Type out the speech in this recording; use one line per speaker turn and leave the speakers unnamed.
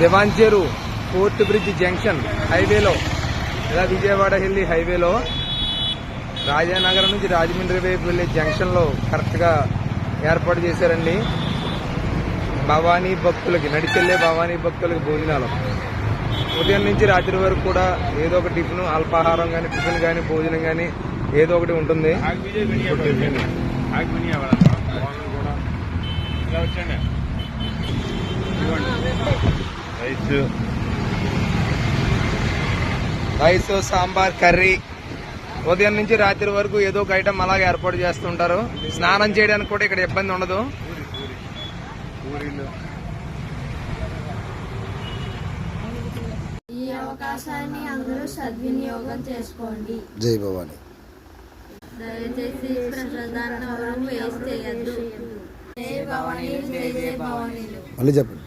దివాంచేరు fort bridge junction హైవేలో ఇలా విజయవాడ వెళ్ళి హైవేలో రాజానగరం నుంచి రాజమండ్రి వైపు వెళ్ళే జంక్షన్లో కరెక్ట్గా ఏర్పాటు చేశారండి. భవానీ భక్తులకి, నడిచెళ్లే భవానీ భక్తులకి భోజనాలు ఉదయం నుంచి రాత్రి వరకు కూడా ఏదో ఒక టిఫిన్, అల్పాహారం కానీ, టిఫిన్ కానీ, భోజనం కానీ ఏదో ఒకటి ఉంటుంది. రైస్, సాంబార్, కర్రీ ఉదయం నుంచి రాత్రి వరకు ఏదో ఒక ఐటమ్ అలాగే ఏర్పాటు చేస్తుంటారు. స్నానం చేయడానికి కూడా ఇక్కడ ఇబ్బంది ఉండదు.
ఈ అవకాశాన్ని అందరూ సద్వినియోగం చేసుకోండి.
జై భవాని.
దయచేసి ప్రసాదాన్ని ఎవరు వేస్ట్ చేయొద్దు. జై భవాని, జై జై భవానీలు.
మళ్ళీ చెప్పండి.